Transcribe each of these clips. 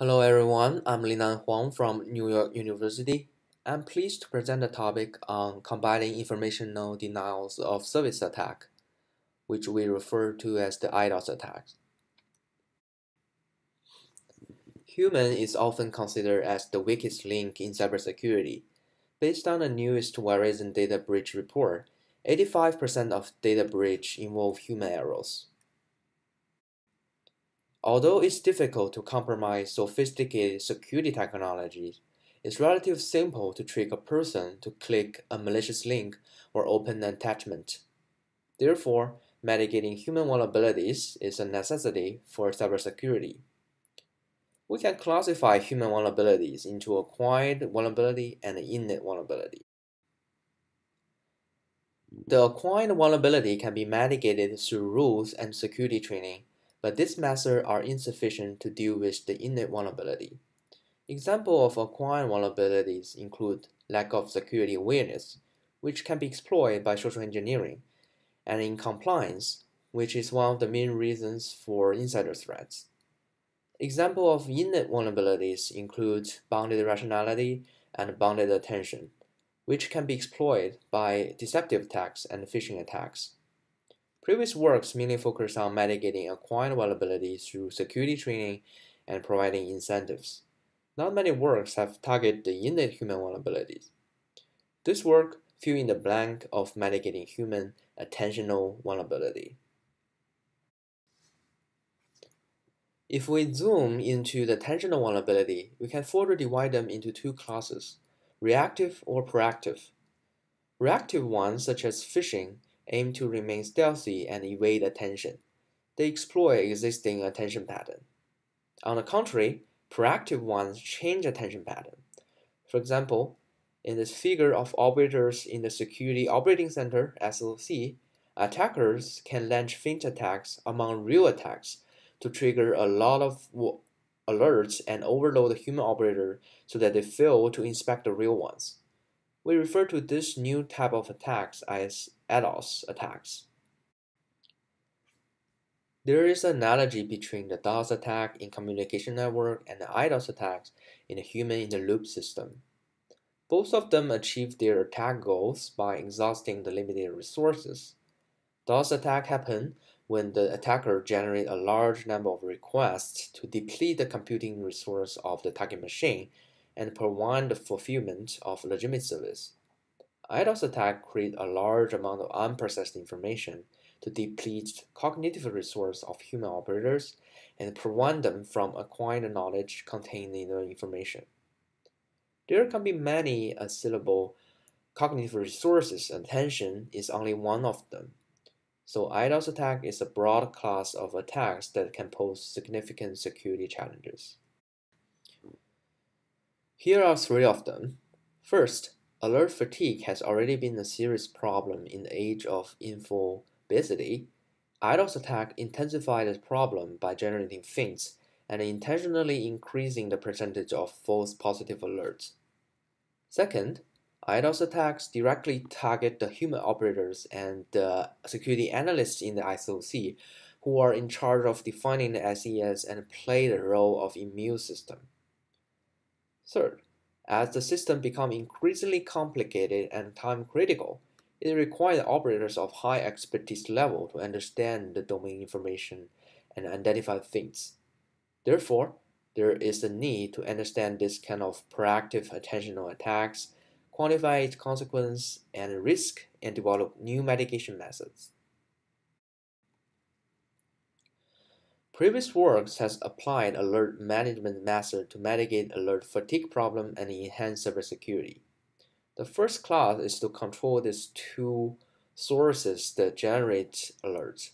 Hello everyone, I'm Linan Huang from New York University. I'm pleased to present the topic on combining informational denials of service attack, which we refer to as the IDoS attack. Human is often considered as the weakest link in cybersecurity. Based on the newest Verizon data breach report, 85% of data breach involve human errors. Although it's difficult to compromise sophisticated security technologies, it's relatively simple to trick a person to click a malicious link or open an attachment. Therefore, mitigating human vulnerabilities is a necessity for cybersecurity. We can classify human vulnerabilities into acquired vulnerability and innate vulnerability. The acquired vulnerability can be mitigated through rules and security training, but these methods are insufficient to deal with the innate vulnerability. Examples of acquired vulnerabilities include lack of security awareness, which can be exploited by social engineering, and incompliance, which is one of the main reasons for insider threats. Examples of innate vulnerabilities include bounded rationality and bounded attention, which can be exploited by deceptive attacks and phishing attacks. Previous works mainly focused on mitigating acquired vulnerabilities through security training and providing incentives. Not many works have targeted the innate human vulnerabilities. This work fill in the blank of mitigating human attentional vulnerability. If we zoom into the attentional vulnerability, we can further divide them into two classes, reactive or proactive. Reactive ones, such as phishing, aim to remain stealthy and evade attention. They exploit existing attention pattern. On the contrary, proactive ones change attention pattern. For example, in this figure of operators in the Security Operating Center (SOC), attackers can launch feint attacks among real attacks to trigger a lot of alerts and overload the human operator so that they fail to inspect the real ones. We refer to this new type of attacks as IDoS attacks. There is an analogy between the DOS attack in communication network and the IDoS attacks in the human-in-the-loop system. Both of them achieve their attack goals by exhausting the limited resources. DOS attack happen when the attacker generates a large number of requests to deplete the computing resource of the target machine and prevent the fulfillment of legitimate service. IDoS attack create a large amount of unprocessed information to deplete cognitive resource of human operators and prevent them from acquiring the knowledge contained in the information. There can be many assailable cognitive resources, and attention is only one of them. So IDoS attack is a broad class of attacks that can pose significant security challenges. Here are three of them. First, alert fatigue has already been a serious problem in the age of infobesity. IDoS attack intensified the problem by generating feints and intentionally increasing the percentage of false positive alerts. Second, IDoS attacks directly target the human operators and the security analysts in the SOC who are in charge of defining the SES and play the role of immune system. Third, as the system becomes increasingly complicated and time-critical, it requires operators of high expertise level to understand the domain information and identify things. Therefore, there is a need to understand this kind of proactive attentional attacks, quantify its consequence and risk, and develop new mitigation methods. Previous works has applied alert management method to mitigate alert fatigue problem and enhance cybersecurity. The first class is to control these two sources that generate alerts.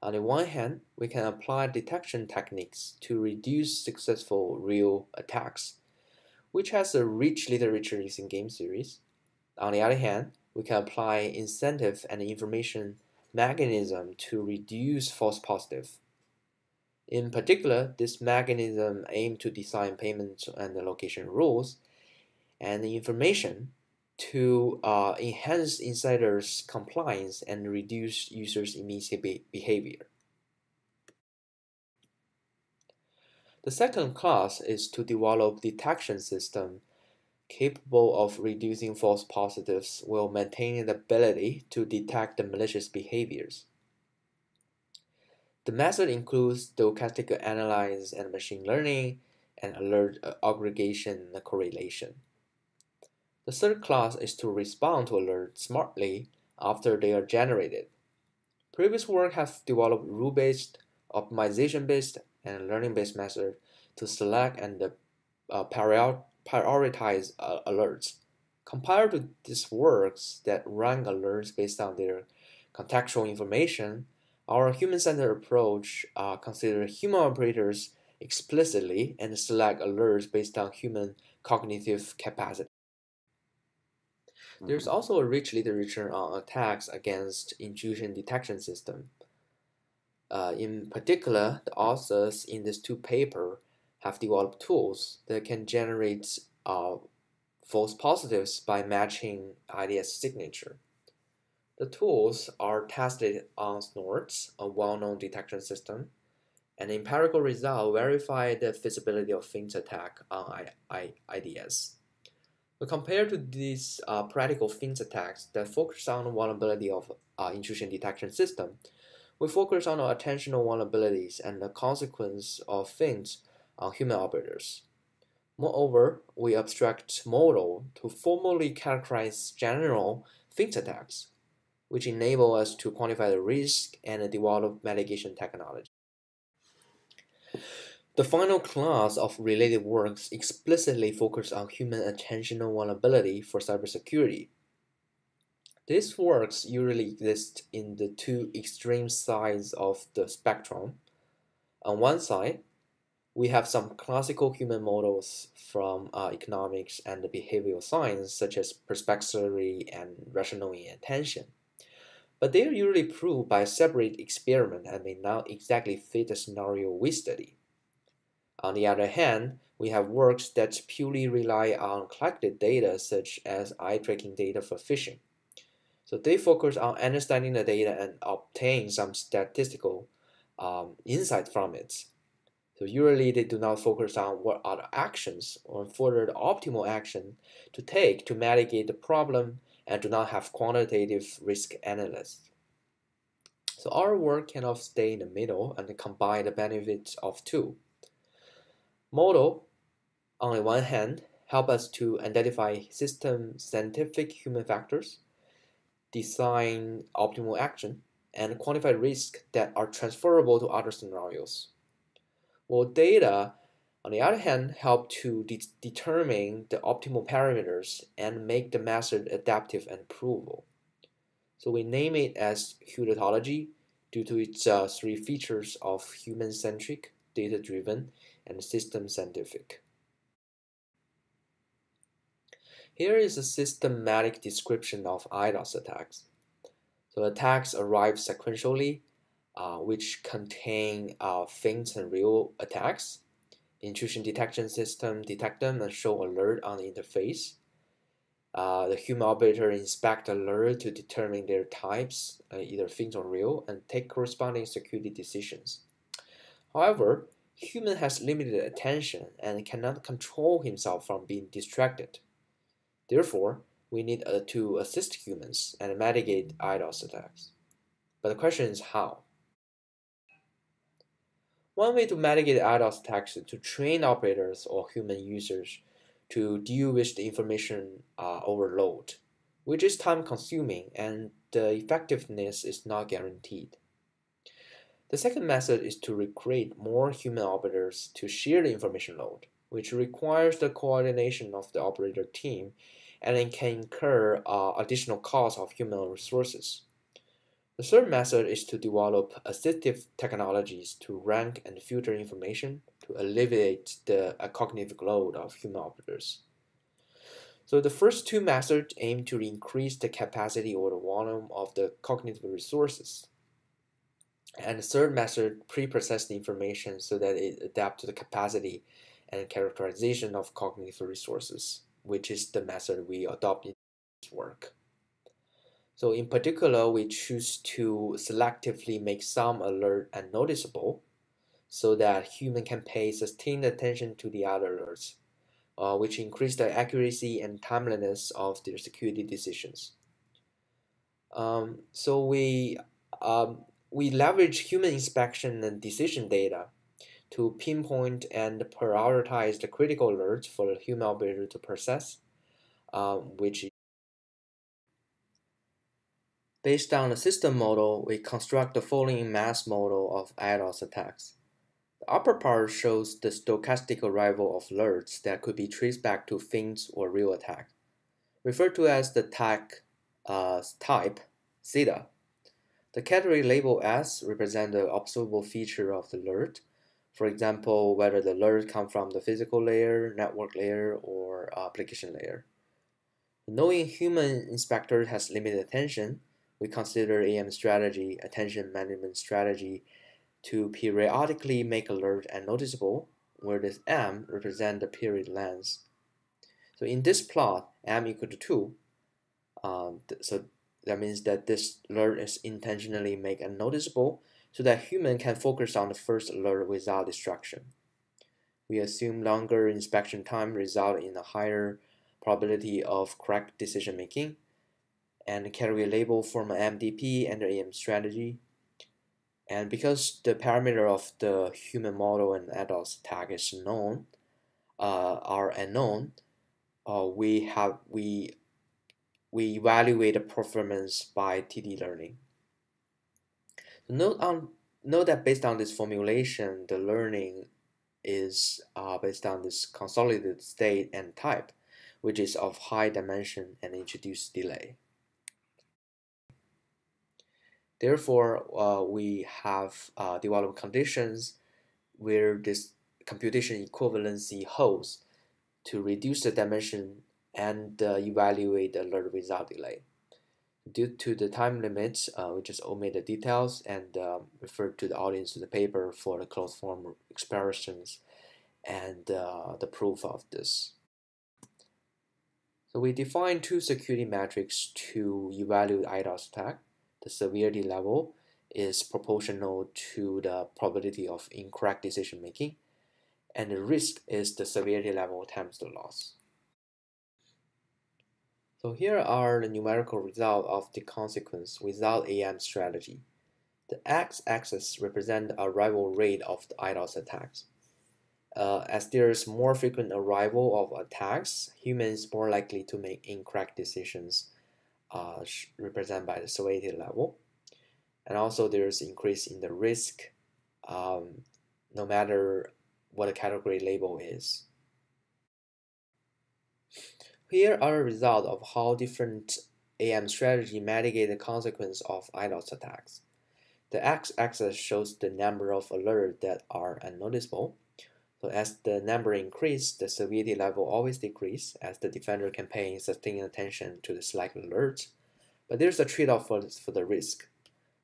On the one hand, we can apply detection techniques to reduce successful real attacks, which has a rich literature in game series. On the other hand, we can apply incentive and information mechanism to reduce false positive. In particular, this mechanism aims to design payment and location rules and the information to enhance insiders' compliance and reduce users' immediate behavior. The second class is to develop detection system capable of reducing false positives while maintaining the ability to detect the malicious behaviors. The method includes stochastic analysis and machine learning and alert aggregation and correlation. The third class is to respond to alerts smartly after they are generated. Previous work has developed rule-based, optimization-based, and learning-based methods to select and prioritize alerts. Compared to these works that rank alerts based on their contextual information, our human-centered approach considers human operators explicitly and select alerts based on human cognitive capacity. There's also a rich literature on attacks against intrusion detection system. In particular, the authors in these two papers have developed tools that can generate false positives by matching IDoS signature. The tools are tested on Snorts, a well-known detection system, and empirical results verify the feasibility of Feint attack on IDoS. But compared to these practical Feint attacks that focus on the vulnerability of intrusion detection system, we focus on the attentional vulnerabilities and the consequence of Feints on human operators. Moreover, we abstract model to formally characterize general Feint attacks, which enable us to quantify the risk and develop mitigation technology. The final class of related works explicitly focus on human attentional vulnerability for cybersecurity. These works usually exist in the two extreme sides of the spectrum. On one side, we have some classical human models from economics and behavioral science, such as perspexity and rational inattention. But they are usually proved by a separate experiment and may not exactly fit the scenario we study. On the other hand, we have works that purely rely on collected data, such as eye tracking data for phishing. So they focus on understanding the data and obtain some statistical insight from it. So usually they do not focus on what are the actions or further the optimal action to take to mitigate the problem and do not have quantitative risk analysis. So our work kind of stay in the middle and combine the benefits of two. Model, on the one hand, help us to identify system-scientific human factors, design optimal action, and quantify risks that are transferable to other scenarios. While data, on the other hand, help to determine the optimal parameters and make the method adaptive and provable. So we name it as hudotology due to its three features of human-centric, data-driven, and system-scientific. Here is a systematic description of IDoS attacks. So attacks arrive sequentially, which contain feints and real attacks. Intrusion detection system detect them and show alert on the interface. The human operator inspect alert to determine their types, either feint or real, and take corresponding security decisions. However, human has limited attention and cannot control himself from being distracted. Therefore, we need to assist humans and mitigate IDoS attacks. But the question is how? One way to mitigate IDoS attacks is to train operators or human users to deal with the information overload, which is time-consuming and the effectiveness is not guaranteed. The second method is to recruit more human operators to share the information load, which requires the coordination of the operator team and it can incur additional costs of human resources. The third method is to develop assistive technologies to rank and filter information to alleviate the cognitive load of human operators. So the first two methods aim to increase the capacity or the volume of the cognitive resources. And the third method pre-processes the information so that it adapts to the capacity and characterization of cognitive resources, which is the method we adopt in this work. So in particular, we choose to selectively make some alert unnoticeable. so that human can pay sustained attention to the other alerts, which increase the accuracy and timeliness of their security decisions. So we leverage human inspection and decision data to pinpoint and prioritize the critical alerts for the human operator to process, which based on the system model, we construct the following mass model of IDoS attacks. The upper part shows the stochastic arrival of alerts that could be traced back to feints or real attack, referred to as the attack type theta. The category label S represents the observable feature of the alert. For example, whether the alert comes from the physical layer, network layer, or application layer. Knowing human inspector has limited attention, we consider AM strategy, attention management strategy, to periodically make alert unnoticeable, where this M represents the period length. So in this plot, M equal to 2, so that means that this alert is intentionally made unnoticeable so that human can focus on the first alert without distraction. We assume longer inspection time result in a higher probability of correct decision making, and category label from an MDP and the AM strategy. And because the parameter of the human model and IDoS attack is known, are unknown, we evaluate the performance by TD learning. Note that based on this formulation, the learning is based on this consolidated state and type, which is of high dimension and introduce delay. Therefore, we have developed conditions where this computational equivalency holds to reduce the dimension and evaluate the alert without delay. Due to the time limits, we just omit the details and refer to the audience to the paper for the closed form expressions and the proof of this. So we define two security metrics to evaluate IDoS attack. The severity level is proportional to the probability of incorrect decision making, and the risk is the severity level times the loss. So here are the numerical results of the consequence without AM strategy. The x-axis represents the arrival rate of the IDoS attacks. As there is more frequent arrival of attacks, humans more likely to make incorrect decisions, represented by the severity level. And also there's increase in the risk, no matter what the category label is. Here are the results of how different AM strategy mitigate the consequence of IDoS attacks. The x-axis shows the number of alerts that are unnoticeable. So as the number increases, the severity level always decreases as the defender can pay sustained attention to the selected alerts. But there's a trade-off for the risk.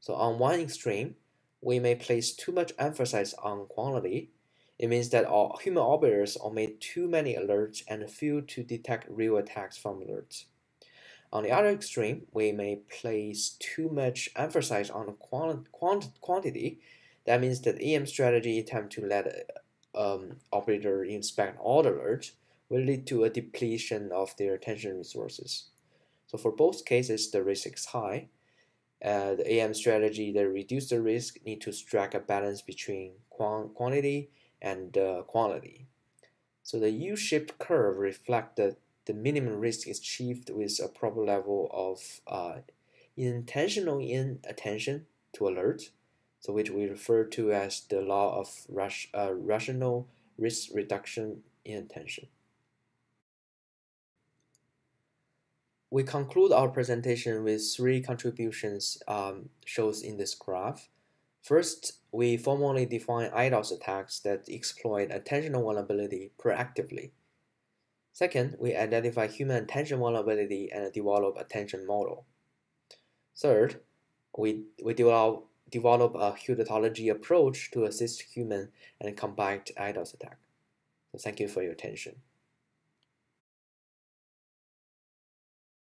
So on one extreme, we may place too much emphasis on quantity. It means that all human operators omit too many alerts and fail to detect real attacks from alerts. On the other extreme, we may place too much emphasis on quantity. That means that AM strategy attempt to let operator inspect all the alerts will lead to a depletion of their attention resources. So for both cases, the risk is high. The AM strategy that reduce the risk need to strike a balance between quantity and quality. So the U-shaped curve reflects that the minimum risk is achieved with a proper level of intentional inattention to alert, so which we refer to as the law of rational risk reduction inattention. We conclude our presentation with 3 contributions shows in this graph. First, we formally define IDoS attacks that exploit attentional vulnerability proactively. Second, we identify human attention vulnerability and develop attention model. Third, we develop a hudotology approach to assist human and combat IDoS attack. So thank you for your attention.